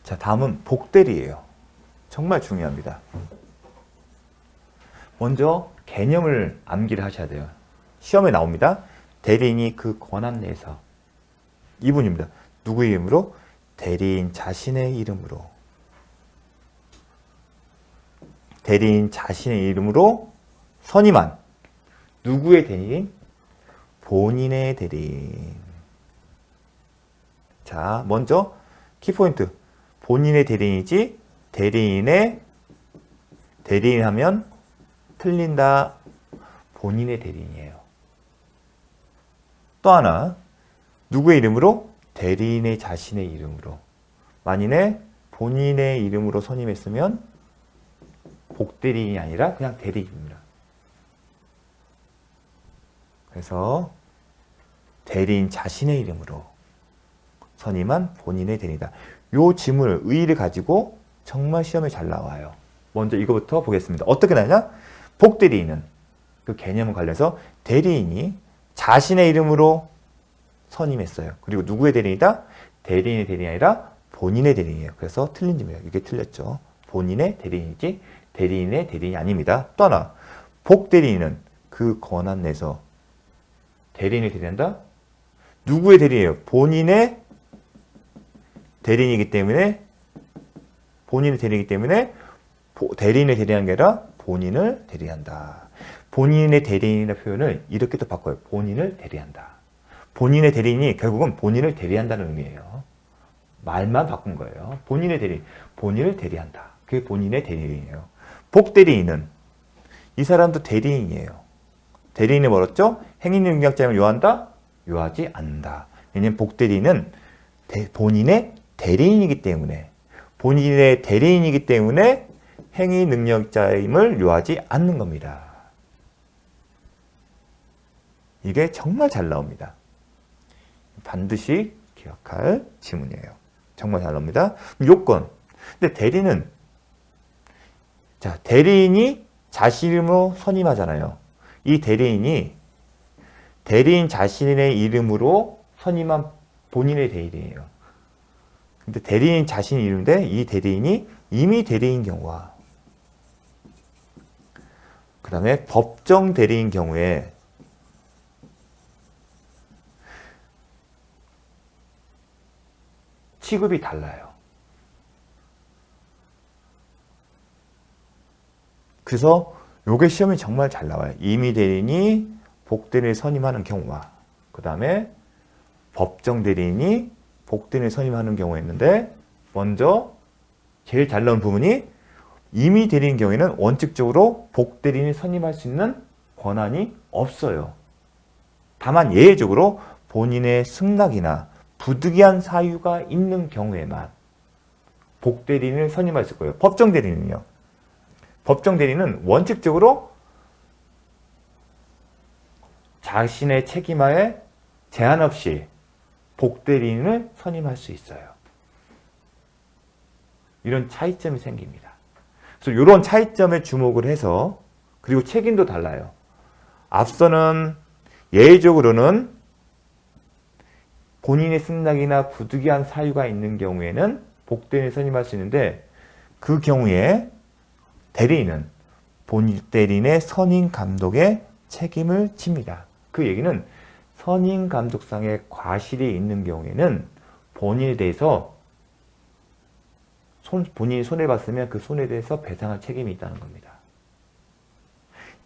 자, 다음은 복대리예요. 정말 중요합니다. 먼저 개념을 암기를 하셔야 돼요. 시험에 나옵니다. 대리인이 그 권한 내에서 이분입니다. 누구의 이름으로? 대리인 자신의 이름으로. 대리인 자신의 이름으로 선임한 누구의 대리인? 본인의 대리인. 자, 먼저 키포인트. 본인의 대리인이지 대리인 하면 틀린다. 본인의 대리인이에요. 또 하나, 누구의 이름으로? 대리인의 자신의 이름으로. 만일에 본인의 이름으로 선임했으면 복대리인이 아니라 그냥 대리인입니다. 그래서 대리인 자신의 이름으로 선임한 본인의 대리인이다. 요 지문을, 의의를 가지고 정말 시험에 잘 나와요. 먼저 이거부터 보겠습니다. 어떻게 나냐? 복대리인은 그 개념을 관련해서 대리인이 자신의 이름으로 선임했어요. 그리고 누구의 대리인이다? 대리인의 대리인이 아니라 본인의 대리인이에요. 그래서 틀린 점이에요. 이게 틀렸죠. 본인의 대리인이지 대리인의 대리인이 아닙니다. 또 하나, 복대리인은 그 권한 내에서 대리인을 대리한다? 누구의 대리인이에요? 본인의 대리인이기 때문에 대리인을 대리하는 게 아니라 본인을 대리한다. 본인의 대리인이라는 표현을 이렇게 또 바꿔요. 본인을 대리한다. 본인의 대리인이 결국은 본인을 대리한다는 의미예요. 말만 바꾼 거예요. 본인의 대리인, 본인을 대리한다. 그게 본인의 대리인이에요. 복대리인은 이 사람도 대리인이에요. 대리인이 뭐랬죠? 행위능력자임을 요한다? 요하지 않는다. 왜냐하면 복대리인은 본인의 대리인이기 때문에 행위능력자임을 요하지 않는 겁니다. 이게 정말 잘 나옵니다. 반드시 기억할 지문이에요. 정말 잘 나옵니다. 요건. 근데 대리인이 자신 이름으로 선임하잖아요. 이 대리인이 대리인 자신의 이름으로 선임한 본인의 대리인이에요. 근데 대리인 자신의 이름인데 이 대리인이 이미 대리인 경우와 그 다음에 법정 대리인 경우에 취급이 달라요. 그래서 요게 시험이 정말 잘 나와요. 이미 대리인이 복대리인을 선임하는 경우와 그 다음에 법정 대리인이 복대리인을 선임하는 경우가 있는데 먼저 제일 잘 나온 부분이 이미 대리인 경우에는 원칙적으로 복대리인을 선임할 수 있는 권한이 없어요. 다만 예외적으로 본인의 승낙이나 부득이한 사유가 있는 경우에만 복대리인을 선임할 수 있고요. 법정 대리인은요. 법정 대리인은 원칙적으로 자신의 책임하에 제한 없이 복대리인을 선임할 수 있어요. 이런 차이점이 생깁니다. 그래서 이런 차이점에 주목을 해서 그리고 책임도 달라요. 앞서는 예외적으로는 본인의 승낙이나 부득이한 사유가 있는 경우에는 복대리인을 선임할 수 있는데 그 경우에 대리인은 본인 대리인의 선임 감독에 책임을 집니다. 그 얘기는 선임 감독상의 과실이 있는 경우에는 본인에 대해서 본인이 손해봤으면 그 손해에 대해서 배상할 책임이 있다는 겁니다.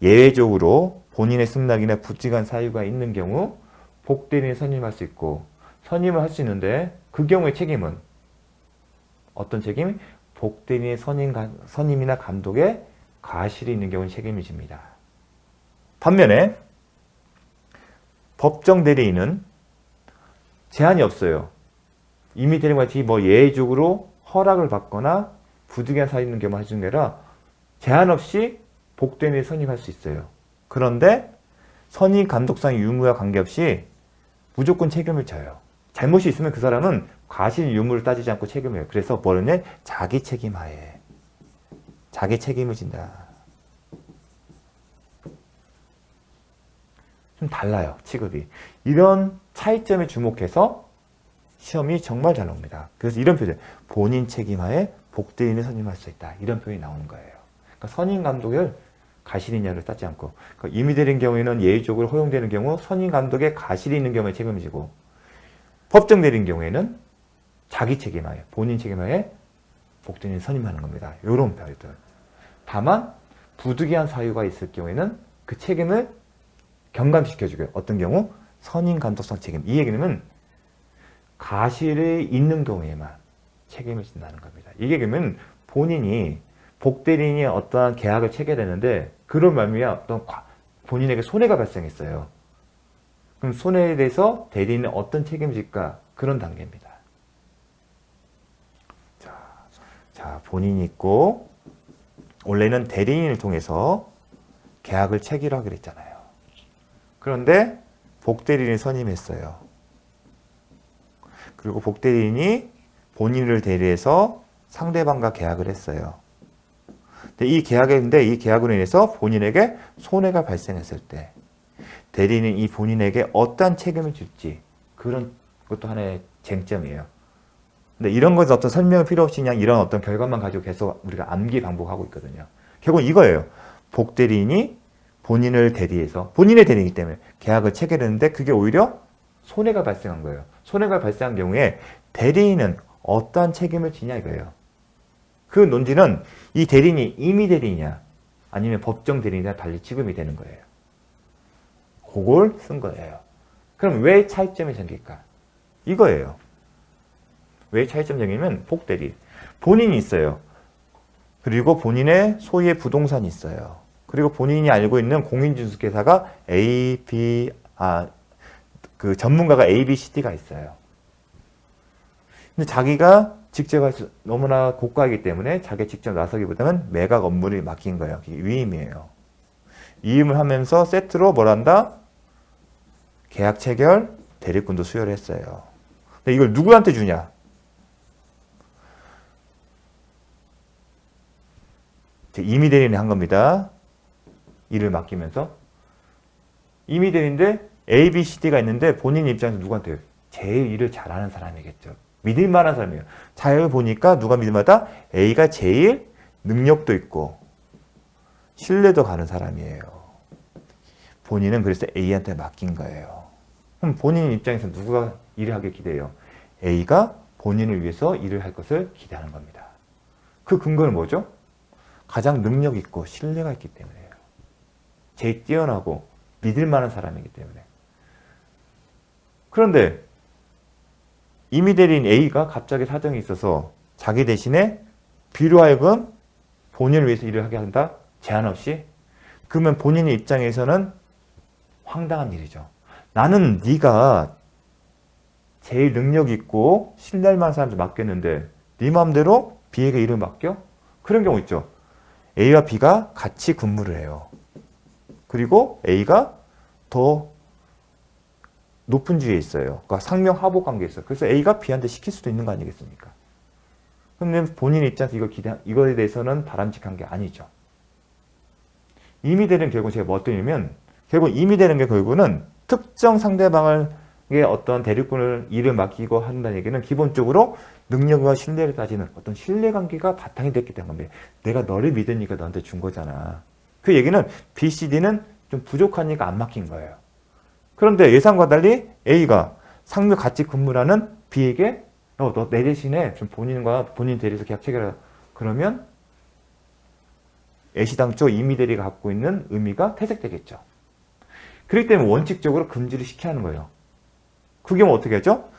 예외적으로 본인의 승낙이나 부득이한 사유가 있는 경우 복대리인을 선임할 수 있고 선임을 할 수 있는데 그 경우의 책임은 어떤 책임? 복대리인의 선임이나 감독에 과실이 있는 경우는 책임을 집니다. 반면에 법정 대리인은 제한이 없어요. 이미 대리인과 같이 예외적으로 허락을 받거나 부득이한 사유 있는 경우만 해주는 게 아니라 제한 없이 복대리인을 선임할 수 있어요. 그런데 선임 감독상의 유무와 관계없이 무조건 책임을 져요. 잘못이 있으면 그 사람은 과실 유무를 따지지 않고 책임을 해요. 그래서 뭐냐? 자기 책임하에 자기 책임을 진다. 좀 달라요, 취급이. 이런 차이점에 주목해서 시험이 정말 잘 나옵니다. 그래서 이런 표현, 본인 책임하에 복대리인을 선임할 수 있다. 이런 표현이 나오는 거예요. 그러니까 선임 감독을 가실이냐를 따지 않고, 그러니까 임의대리인 경우에는 예의적으로 허용되는 경우 선임 감독의 가실이 있는 경우에 책임을 지고, 법정 대리인 경우에는 자기 책임하에, 본인 책임하에 복대리인을 선임하는 겁니다. 이런 표현들. 다만 부득이한 사유가 있을 경우에는 그 책임을 경감시켜주고요. 어떤 경우? 선임 감독상 책임. 이 얘기는 가실이 있는 경우에만 책임을 진다는 겁니다. 이게 그러면 본인이 복대리인이 어떠한 계약을 체결했는데 그런 말미암아 어떤 본인에게 손해가 발생했어요. 그럼 손해에 대해서 대리인은 어떤 책임을 질까? 그런 단계입니다. 자, 본인이 있고 원래는 대리인을 통해서 계약을 체결하기로 했잖아요. 그런데 복대리인을 선임했어요. 그리고 복대리인이 본인을 대리해서 상대방과 계약을 했어요. 근데 이 계약으로 인해서 본인에게 손해가 발생했을 때 대리인은 이 본인에게 어떠한 책임을 줄지 그런 것도 하나의 쟁점이에요. 근데 이런 것은 어떤 설명이 필요 없이 그냥 이런 어떤 결과만 가지고 계속 우리가 암기 반복하고 있거든요. 결국 이거예요. 복대리인이 본인을 대리해서 본인의 대리이기 때문에 계약을 체결했는데 그게 오히려 손해가 발생한 거예요. 손해가 발생한 경우에 대리인은 어떠한 책임을 지냐 이거예요. 그 논지는 이 대리인이 임의 대리이냐 아니면 법정 대리인이냐 달리 취급이 되는 거예요. 그걸 쓴 거예요. 그럼 왜 차이점이 생길까? 이거예요. 왜 차이점 생기면 복대리. 본인이 있어요. 그리고 본인의 소유의 부동산이 있어요. 그리고 본인이 알고 있는 공인중개사가 그 전문가가 A, B, C, D가 있어요. 근데 자기가 직접 해서 너무나 고가이기 때문에 자기가 직접 나서기보다는 매각 업무를 맡긴 거예요. 이게 위임이에요. 위임을 하면서 세트로 뭘 한다? 계약 체결, 대리권도 수여를 했어요. 근데 이걸 누구한테 주냐? 임의 대리인이 한 겁니다. 일을 맡기면서. 임의 대리인데 A, B, C, D가 있는데 본인 입장에서 누구한테? 제일 일을 잘하는 사람이겠죠. 믿을 만한 사람이에요. 잘 보니까 누가 믿을만하다? A가 제일 능력도 있고 신뢰도 가는 사람이에요. 본인은 그래서 A한테 맡긴 거예요. 그럼 본인 입장에서 누가 일을 하길 기대해요? A가 본인을 위해서 일을 할 것을 기대하는 겁니다. 그 근거는 뭐죠? 가장 능력 있고 신뢰가 있기 때문이에요. 제일 뛰어나고 믿을 만한 사람이기 때문에. 그런데 임의 대리인 A가 갑자기 사정이 있어서 자기 대신에 B로 하여금 본인을 위해서 일을 하게 한다? 제한 없이? 그러면 본인의 입장에서는 황당한 일이죠. 나는 네가 제일 능력 있고 신뢰할 만한 사람한테 맡겼는데 네 마음대로 B에게 일을 맡겨? 그런 경우 있죠. A와 B가 같이 근무를 해요. 그리고 A가 더 높은 지위에 있어요. 그러니까 상명하복 관계에 있어요. 그래서 A가 B한테 시킬 수도 있는 거 아니겠습니까? 그런데 본인의 입장에서 이거에 대해서는 바람직한 게 아니죠. 임의 대리는 결국 제가 뭐 어떠냐면 결국 임의 되는 게 결국은 특정 상대방의 어떤 대리권을 일을 맡기고 한다는 얘기는 기본적으로 능력과 신뢰를 따지는 어떤 신뢰관계가 바탕이 됐기 때문에 내가 너를 믿으니까 너한테 준 거잖아. 그 얘기는 B, C, D는 좀 부족하니까 안 맡긴 거예요. 그런데 예상과 달리 A가 상묘 같이 근무를 하는 B에게 너 내 대신에 좀 본인과 본인 대리해서 계약 체결하라. 그러면 애시당초 임의 대리가 갖고 있는 의미가 퇴색되겠죠. 그렇기 때문에 원칙적으로 금지를 시켜야 하는 거예요. 그게 뭐 어떻게 하죠?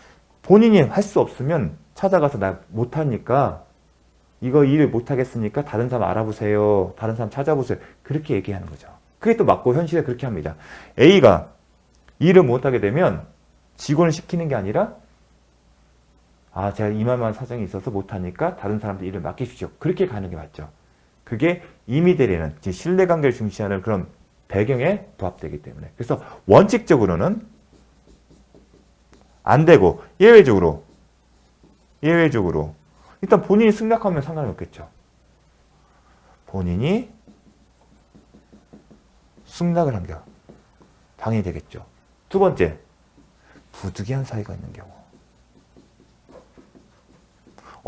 본인이 할 수 없으면 찾아가서 나 못하니까 이거 일을 못하겠으니까 다른 사람 알아보세요. 다른 사람 찾아보세요. 그렇게 얘기하는 거죠. 그게 또 맞고 현실에 그렇게 합니다. A가 일을 못하게 되면 직원을 시키는 게 아니라 제가 이만한 사정이 있어서 못하니까 다른 사람들 일을 맡기십시오. 그렇게 가는 게 맞죠. 그게 임의 대리는 신뢰관계를 중시하는 그런 배경에 부합되기 때문에. 그래서 원칙적으로는 안 되고 예외적으로 일단 본인이 승낙하면 상관이 없겠죠. 본인이 승낙을 한 경우 당연히 되겠죠. 두 번째, 부득이한 사유가 있는 경우.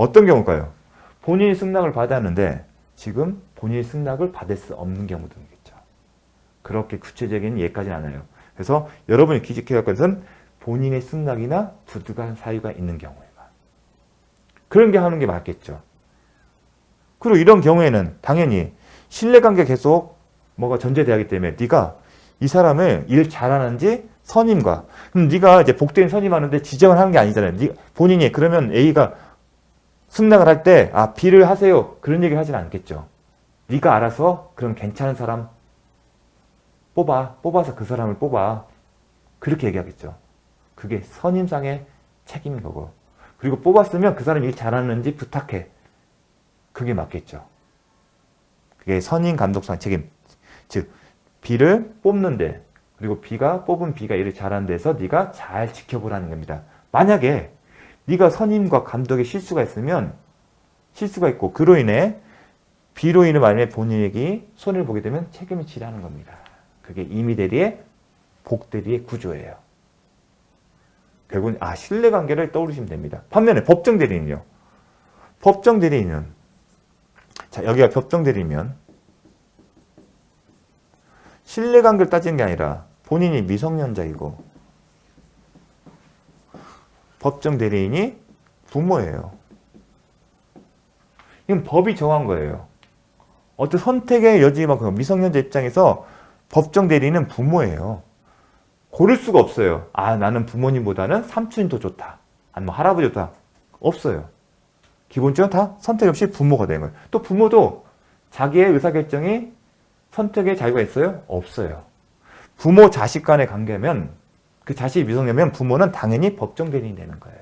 어떤 경우일까요? 본인이 승낙을 받았는데 지금 본인이 승낙을 받을 수 없는 경우도 있겠죠. 그렇게 구체적인 예까지는 않아요. 그래서 여러분이 기억해야 할 것은 본인의 승낙이나 부득이한 사유가 있는 경우에만. 그런 게 하는 게 맞겠죠. 그리고 이런 경우에는 당연히 신뢰관계 계속 뭐가 전제되기 때문에 네가 이 사람을 일 잘하는지 선임과 그럼 네가 이제 복된 선임하는데 지정을 하는 게 아니잖아요. 본인이 그러면 A가 승낙을 할 때 B를 하세요. 그런 얘기를 하진 않겠죠. 네가 알아서 그럼 괜찮은 사람 뽑아서 그 사람을 뽑아. 그렇게 얘기하겠죠. 그게 선임상의 책임인 거고. 그리고 뽑았으면 그 사람이 일 잘하는지 부탁해. 그게 맞겠죠. 그게 선임 감독상 책임. 즉 B를 뽑는데 그리고 뽑은 B가 일을 잘하는 데서 네가 잘 지켜보라는 겁니다. 만약에 네가 선임과 감독에 실수가 있고 그로 인해 B로 인해 만약에 본인에게 손해를 보게 되면 책임을 지라는 겁니다. 그게 임의대리의 복대리의 구조예요. 결국은 신뢰관계를 떠올리시면 됩니다. 반면에 법정대리인은요. 법정대리인은 자 여기가 법정대리면 신뢰관계를 따지는 게 아니라 본인이 미성년자이고 법정대리인이 부모예요. 이건 법이 정한 거예요. 어떤 선택의 여지만큼 미성년자 입장에서 법정대리인은 부모예요. 고를 수가 없어요. 나는 부모님보다는 삼촌이 더 좋다. 아니면 할아버지 좋다. 없어요. 기본적으로 다 선택 없이 부모가 되는 거예요. 또 부모도 자기의 의사결정이 선택의 자유가 있어요? 없어요. 부모 자식 간의 관계면 그 자식이 미성년자면 부모는 당연히 법정대리인이 되는 거예요.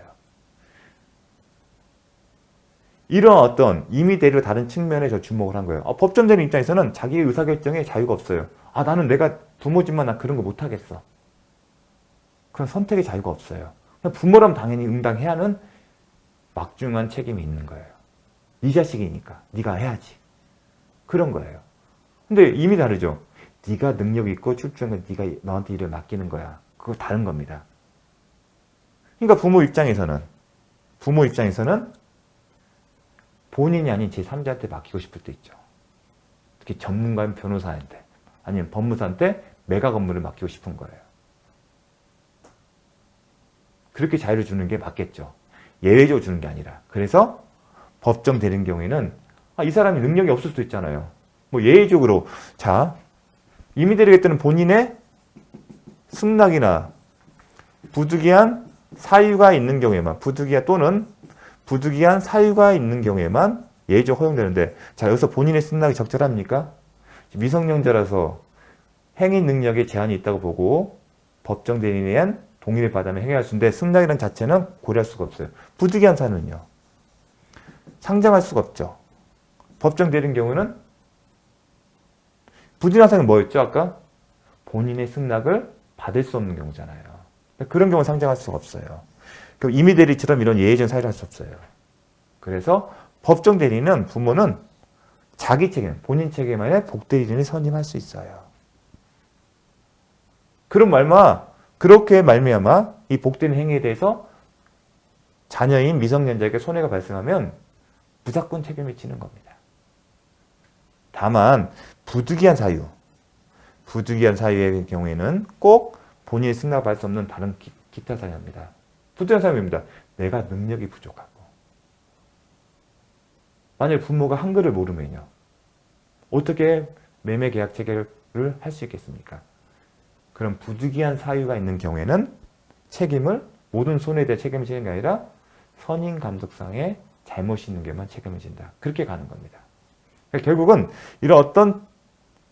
이런 어떤 임의대리로 다른 측면에 주목을 한 거예요. 법정대리인 입장에서는 자기의 의사결정에 자유가 없어요. 나는 내가 부모지만 나 그런 거 못하겠어. 그런 선택의 자유가 없어요. 부모라면 당연히 응당해야 하는 막중한 책임이 있는 거예요. 네 자식이니까 네가 해야지. 그런 거예요. 근데 이미 다르죠. 네가 능력 있고 출중한 네가 너한테 일을 맡기는 거야. 그거 다른 겁니다. 그러니까 부모 입장에서는 본인이 아닌 제3자한테 맡기고 싶을 때 있죠. 특히 전문가인 변호사한테 아니면 법무사한테 매각 업무를 맡기고 싶은 거예요. 그렇게 자유를 주는 게 맞겠죠. 예외적으로 주는 게 아니라. 그래서 법정 대리인 경우에는 이 사람이 능력이 없을 수도 있잖아요. 예외적으로 임의대리가 때는 본인의 승낙이나 부득이한 사유가 있는 경우에만 부득이한 사유가 있는 경우에만 예외적 허용되는데 여기서 본인의 승낙이 적절합니까? 미성년자라서 행위 능력에 제한이 있다고 보고 법정 대리인에 대한 동의를 받으면 행위할 수 있는데 승낙이라는 자체는 고려할 수가 없어요. 부득이한 사유는요. 상정할 수가 없죠. 법정 대리인 경우는 부득이한 사유는 뭐였죠? 아까? 본인의 승낙을 받을 수 없는 경우잖아요. 그런 경우는 상정할 수가 없어요. 그럼 임의대리처럼 이런 예외적인 사유를 할 수 없어요. 그래서 법정 대리인은 부모는 자기 책임, 본인 책임 안에 복대리인을 선임할 수 있어요. 그렇게 말미암아 이 복대리인 행위에 대해서 자녀인 미성년자에게 손해가 발생하면 무조건 책임을 지는 겁니다. 다만 부득이한 사유의 경우에는 꼭 본인의 승낙을 받을 수 없는 다른 기타 사유입니다. 부득이한 사유입니다. 내가 능력이 부족하고 만약 부모가 한글을 모르면요. 어떻게 매매 계약 체결을 할 수 있겠습니까? 그럼 부득이한 사유가 있는 경우에는 모든 손해에 대해 책임을 지는 게 아니라 선임 감독상에 잘못이 있는 경우만 책임을 진다. 그렇게 가는 겁니다. 결국은 이런 어떤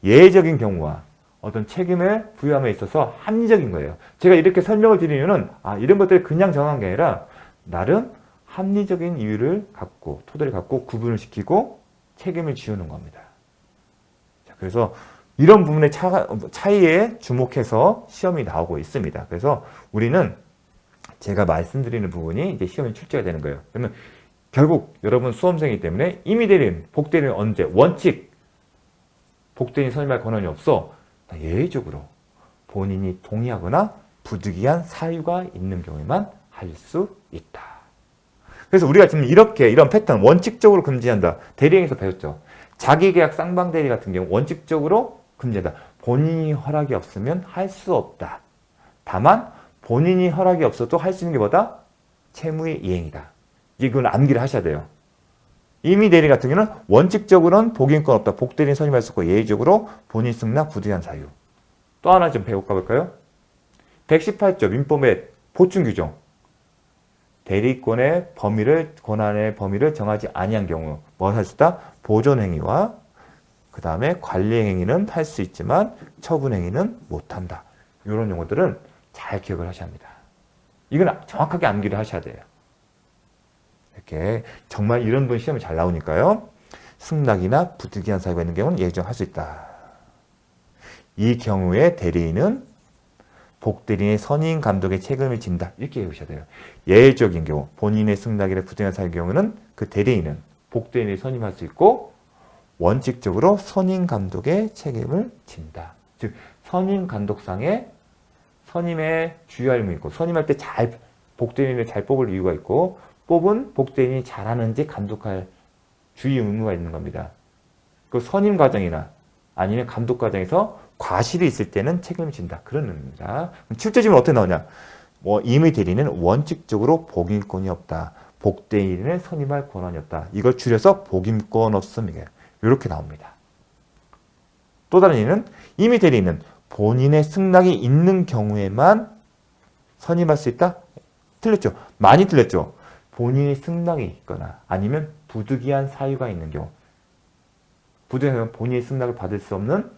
예외적인 경우와 어떤 책임을 부여함에 있어서 합리적인 거예요. 제가 이렇게 설명을 드리는 이유는 이런 것들을 그냥 정한 게 아니라 나름 합리적인 이유를 갖고 토대를 갖고 구분을 시키고 책임을 지우는 겁니다. 그래서 이런 부분의 차이에 주목해서 시험이 나오고 있습니다. 그래서 우리는 제가 말씀드리는 부분이 이제 시험에 출제가 되는 거예요. 그러면 결국 여러분 수험생이기 때문에 임의대리인, 복대리인 언제 원칙 복대리인 선임할 권한이 없어. 예외적으로 본인이 동의하거나 부득이한 사유가 있는 경우에만 할 수 있다. 그래서 우리가 지금 이렇게 이런 패턴 원칙적으로 금지한다. 대리행위에서 배웠죠. 자기계약 쌍방대리 같은 경우 원칙적으로 금지한다. 본인이 허락이 없으면 할 수 없다. 다만 본인이 허락이 없어도 할 수 있는 게 뭐다? 채무의 이행이다. 이건 암기를 하셔야 돼요. 임의대리 같은 경우는 원칙적으로는 복인권 없다. 복대리인 선임할 수 없고 예외적으로 본인 승낙 부득이한 사유. 또 하나 좀 배울까 볼까요? 118조 민법의 보충 규정. 대리권의 범위를 권한의 범위를 정하지 아니한 경우 뭐 할 수 있다? 보존 행위와 그 다음에 관리 행위는 할 수 있지만 처분 행위는 못한다. 이런 용어들은 잘 기억을 하셔야 합니다. 이건 정확하게 암기를 하셔야 돼요. 이렇게 정말 이런 분 시험이 잘 나오니까요. 승낙이나 부득이한 사유가 있는 경우는 예정할 수 있다. 이 경우에 대리인은 복대리인의 선임 감독의 책임을 진다. 이렇게 외우셔야 돼요. 예외적인 경우 본인의 승낙이나 부득이한 사유의 경우는 그 대리인은 복대리인이 선임할 수 있고 원칙적으로 선임 감독의 책임을 진다. 즉 선임 감독상에 선임의 주의할 의무 있고 선임할 때 잘 복대리인을 잘 뽑을 이유가 있고 뽑은 복대리인이 잘하는지 감독할 주의 의무가 있는 겁니다. 그 선임 과정이나 아니면 감독 과정에서 과실이 있을 때는 책임을 진다. 그런 의미입니다. 출제지문 어떻게 나오냐? 임의 대리는 원칙적으로 복임권이 없다. 복대리인을 선임할 권한이 없다. 이걸 줄여서 복임권 없음 이렇게 나옵니다. 또 다른 예는 임의 대리인은 본인의 승낙이 있는 경우에만 선임할 수 있다? 틀렸죠? 많이 틀렸죠? 본인의 승낙이 있거나 아니면 부득이한 사유가 있는 경우 부득이한 본인의 승낙을 받을 수 없는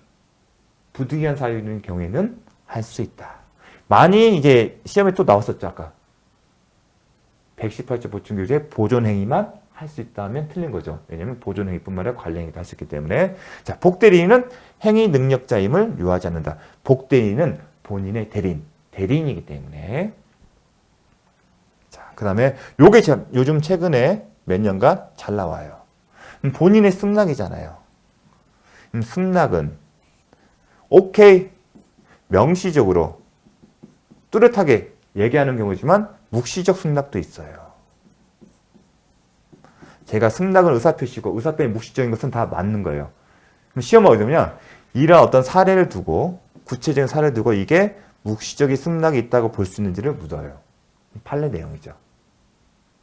부득이한 사유 있는 경우에는 할 수 있다. 많이 이제 시험에 또 나왔었죠. 아까 118조 보충규정에 보존행위만 할 수 있다면 틀린 거죠. 왜냐하면 보존행위뿐만 아니라 관리행위도 할 수 있기 때문에. 자, 복대리인은 행위 능력자임을 유하지 않는다. 복대리인은 본인의 대리인이기 때문에. 자, 그 다음에 요게 요즘 최근에 몇 년간 잘 나와요. 본인의 승낙이잖아요. 승낙은 오케이 명시적으로 뚜렷하게 얘기하는 경우지만 묵시적 승낙도 있어요. 제가 승낙은 의사표시고 의사표시 묵시적인 것은 다 맞는 거예요. 그럼 시험은 어디 되냐? 이런 어떤 사례를 두고 구체적인 사례를 두고 이게 묵시적인 승낙이 있다고 볼 수 있는지를 묻어요. 판례 내용이죠.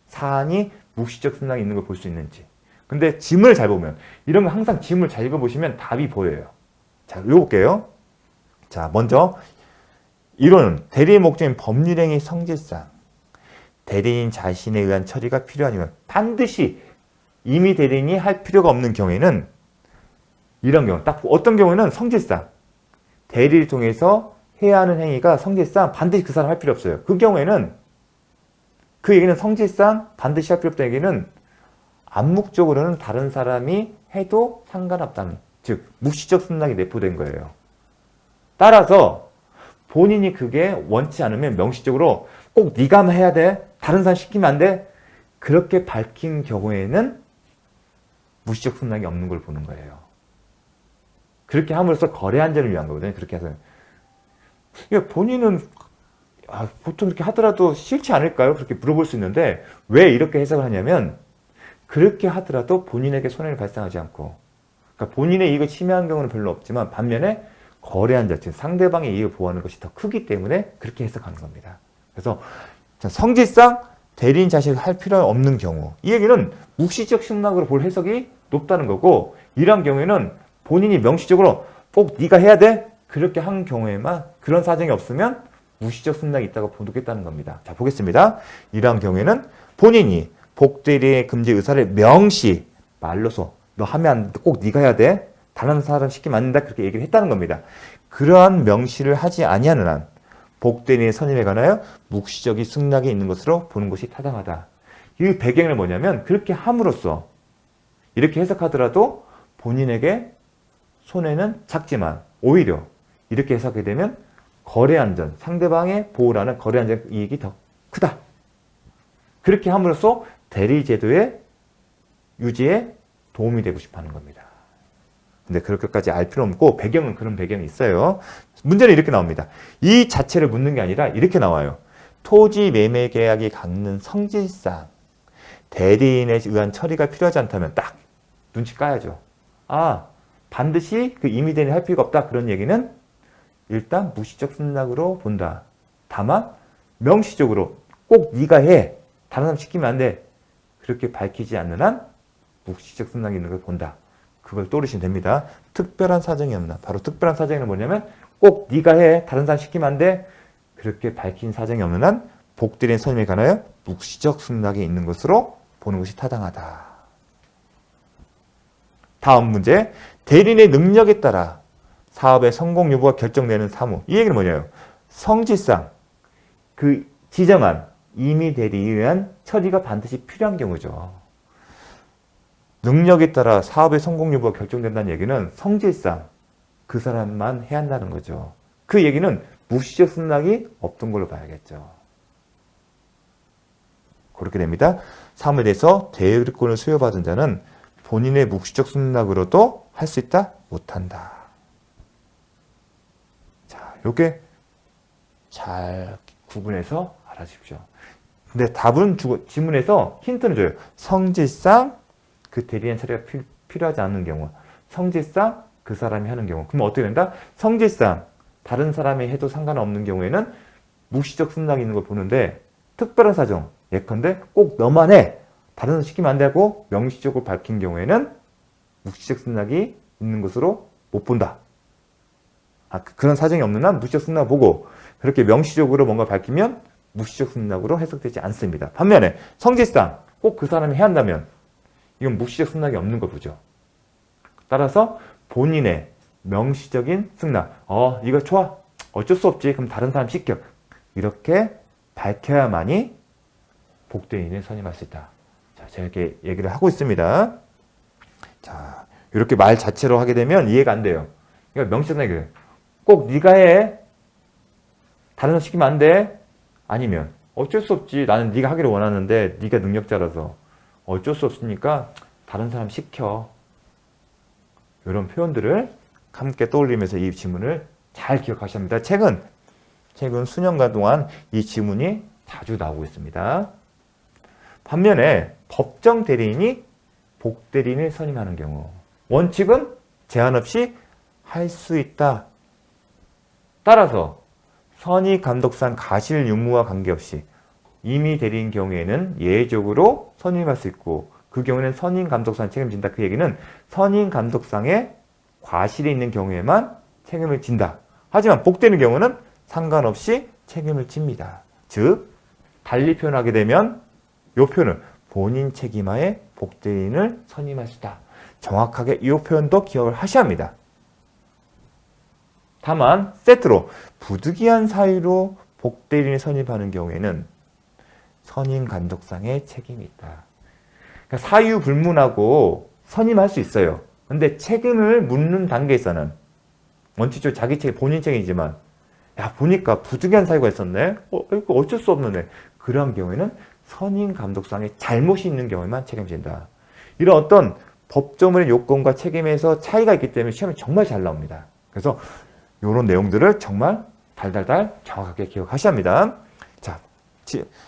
사안이 묵시적 승낙이 있는 걸 볼 수 있는지. 근데 지문을 잘 보면 이런 거 항상 지문을 잘 읽어보시면 답이 보여요. 자, 읽어볼게요. 자, 먼저 이론은 대리인 목적인 법률행위 성질상 대리인 자신에 의한 처리가 필요하면 반드시 임의 대리인이 할 필요가 없는 경우에는 이런 경우 딱 어떤 경우에는 성질상 대리를 통해서 해야 하는 행위가 성질상 반드시 그 사람 할 필요 없어요. 그 경우에는 그 얘기는 성질상 반드시 할 필요 없다는 얘기는 암묵적으로는 다른 사람이 해도 상관없다는 즉 묵시적 승낙이 내포된 거예요. 따라서 본인이 그게 원치 않으면 명시적으로 꼭 네가 해야 돼. 다른 사람 시키면 안 돼. 그렇게 밝힌 경우에는 묵시적 승낙이 없는 걸 보는 거예요. 그렇게 함으로써 거래 안전을 위한 거거든요. 그렇게 해서 그러니까 본인은 보통 그렇게 하더라도 싫지 않을까요? 그렇게 물어볼 수 있는데 왜 이렇게 해석을 하냐면 그렇게 하더라도 본인에게 손해를 발생하지 않고 그러니까 본인의 이익을 침해한 경우는 별로 없지만 반면에 거래한 자, 즉 상대방의 이익을 보호하는 것이 더 크기 때문에 그렇게 해석하는 겁니다. 그래서 성질상 대리인 자식이 할 필요 없는 경우 이 얘기는 묵시적 승낙으로 볼 해석이 높다는 거고 이러한 경우에는 본인이 명시적으로 꼭 네가 해야 돼? 그렇게 한 경우에만 그런 사정이 없으면 묵시적 승낙이 있다고 보겠다는 겁니다. 자, 보겠습니다. 이러한 경우에는 본인이 복대리의 금지 의사를 명시 말로서 너 하면 안 돼. 꼭 네가 해야 돼. 다른 사람 시키면 안 된다. 그렇게 얘기를 했다는 겁니다. 그러한 명시를 하지 아니하는 한 복대리의 선임에 관하여 묵시적인 승낙이 있는 것으로 보는 것이 타당하다. 이 배경은 뭐냐면 그렇게 함으로써 이렇게 해석하더라도 본인에게 손해는 작지만 오히려 이렇게 해석하게 되면 거래 안전, 상대방의 보호라는 거래 안전 이익이 더 크다. 그렇게 함으로써 대리제도의 유지에 도움이 되고 싶어 하는 겁니다. 근데 그렇게까지 알 필요 없고 배경은 그런 배경이 있어요. 문제는 이렇게 나옵니다. 이 자체를 묻는 게 아니라 이렇게 나와요. 토지 매매 계약이 갖는 성질상 대리인에 의한 처리가 필요하지 않다면 딱 눈치 까야죠. 아, 반드시 그 임의 대리인이 할 필요가 없다. 그런 얘기는 일단 무시적 승낙으로 본다. 다만 명시적으로 꼭 네가 해. 다른 사람 시키면 안 돼. 그렇게 밝히지 않는 한 묵시적 승낙이 있는 걸 본다. 그걸 떠올리시면 됩니다. 특별한 사정이 없나. 바로 특별한 사정은 뭐냐면 꼭 네가 해. 다른 사람 시키면 안 돼. 그렇게 밝힌 사정이 없는 한 복대리인 선임에 관하여 묵시적 승낙이 있는 것으로 보는 것이 타당하다. 다음 문제. 대리인의 능력에 따라 사업의 성공 여부가 결정되는 사무. 이 얘기는 뭐냐요? 성질상 그 지정한 임의 대리에 의한 처리가 반드시 필요한 경우죠. 능력에 따라 사업의 성공 여부가 결정된다는 얘기는 성질상 그 사람만 해야 한다는 거죠. 그 얘기는 무시적 승낙이 없던 걸로 봐야겠죠. 그렇게 됩니다. 사무에 대해서 대리권을 수여받은 자는 본인의 묵시적 승낙으로도 할 수 있다? 못한다. 자, 이렇게 잘 구분해서 알아주십시오. 근데 답은 지문에서 힌트는 줘요. 성질상 그 대리인 처리가 필요하지 않는 경우, 성질상 그 사람이 하는 경우. 그럼 어떻게 된다? 성질상 다른 사람이 해도 상관없는 경우에는 묵시적 승낙이 있는 걸 보는데 특별한 사정, 예컨대 꼭 너만 해. 다른 사람 시키면 안 되고 명시적으로 밝힌 경우에는 묵시적 승낙이 있는 것으로 못 본다. 그런 사정이 없는 한 묵시적 승낙을 보고 그렇게 명시적으로 뭔가 밝히면 묵시적 승낙으로 해석되지 않습니다. 반면에 성질상 꼭 그 사람이 해야 한다면 이건 묵시적 승낙이 없는 걸 보죠. 따라서 본인의 명시적인 승낙, 이거 좋아, 어쩔 수 없지, 그럼 다른 사람 시켜, 이렇게 밝혀야만이 복대리인을 선임할 수 있다. 자, 제가 이렇게 얘기를 하고 있습니다. 자, 이렇게 말 자체로 하게 되면 이해가 안 돼요. 그러니까 명시적 승낙이 꼭 네가 해, 다른 사람 시키면 안 돼. 아니면 어쩔 수 없지, 나는 네가 하기를 원하는데 네가 능력자라서 어쩔 수 없으니까 다른 사람 시켜. 이런 표현들을 함께 떠올리면서 이 지문을 잘 기억하셔야 합니다. 최근 수년간 동안 이 지문이 자주 나오고 있습니다. 반면에 법정 대리인이 복대리인을 선임하는 경우 원칙은 제한 없이 할 수 있다. 따라서 선의 감독상 가실 유무와 관계없이 임의 대리인 경우에는 예외적으로 선임할 수 있고 그 경우에는 선임 감독상 책임진다. 그 얘기는 선임 감독상에 과실이 있는 경우에만 책임을 진다. 하지만 복되는 경우는 상관없이 책임을 집니다. 즉 달리 표현하게 되면 이 표현은 본인 책임하에 복대리인을 선임할 수 있다. 정확하게 이 표현도 기억을 하셔야 합니다. 다만 세트로 부득이한 사유로 복대리인을 선임하는 경우에는 선임 감독상의 책임이 있다. 그러니까 사유 불문하고 선임할 수 있어요. 근데 책임을 묻는 단계에서는 원칙적으로 자기 책임, 본인 책임이지만 야 보니까 부득이한 사유가 있었네. 이거 어쩔 수 없는데 그러한 경우에는 선임 감독상의 잘못이 있는 경우에만 책임진다. 이런 어떤 법조문의 요건과 책임에서 차이가 있기 때문에 시험에 정말 잘 나옵니다. 그래서 이런 내용들을 정말 달달달 정확하게 기억하셔야 합니다. 자,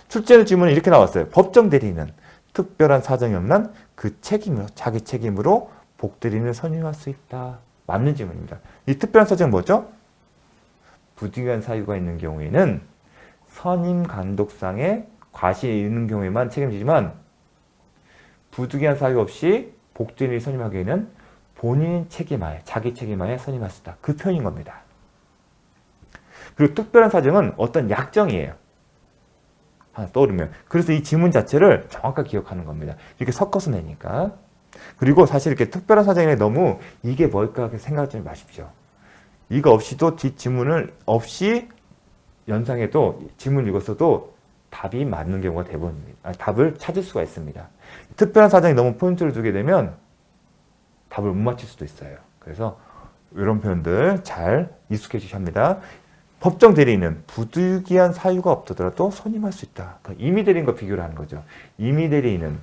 출제 질문은 이렇게 나왔어요. 법정 대리인은 특별한 사정이 없는 그 책임으로, 자기 책임으로 복대리인을 선임할 수 있다. 맞는 질문입니다. 이 특별한 사정은 뭐죠? 부득이한 사유가 있는 경우에는 선임 감독상에 과실이 있는 경우에만 책임지지만 부득이한 사유 없이 복대리인을 선임하기에는 본인 책임하에, 자기 책임하에 선임할 수 있다. 그 표현인 겁니다. 그리고 특별한 사정은 어떤 약정이에요. 하나 떠오르면. 그래서 이 지문 자체를 정확하게 기억하는 겁니다. 이렇게 섞어서 내니까. 그리고 사실 이렇게 특별한 사정에 너무 이게 뭘까 생각하지 마십시오. 이거 없이도 뒷지문을 없이 연상해도 지문 읽었어도 답이 맞는 경우가 대부분입니다. 답을 찾을 수가 있습니다. 특별한 사정이 너무 포인트를 두게 되면 답을 못 맞힐 수도 있어요. 그래서 이런 표현들 잘 익숙해지셔야 합니다. 법정 대리인은 부득이한 사유가 없더라도 선임할 수 있다. 그러니까 임의 대리인과 비교를 하는 거죠. 임의 대리인은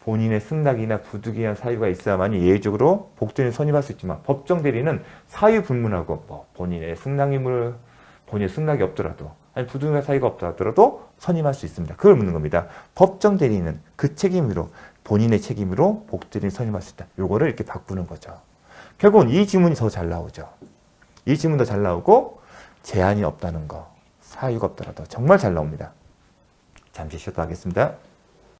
본인의 승낙이나 부득이한 사유가 있어야만이 예외적으로 복대리인을 선임할 수 있지만 법정 대리인은 사유 불문하고 본인의 승낙이 없더라도 아니 부등가 사유가 없다 하더라도 선임할 수 있습니다. 그걸 묻는 겁니다. 법정 대리인은 그 책임으로 본인의 책임으로 복대리인 선임할 수 있다. 요거를 이렇게 바꾸는 거죠. 결국은 이 지문이 더 잘 나오죠. 이 지문 더 잘 나오고 제한이 없다는 거, 사유가 없더라도 정말 잘 나옵니다. 잠시 쉬었다 하겠습니다.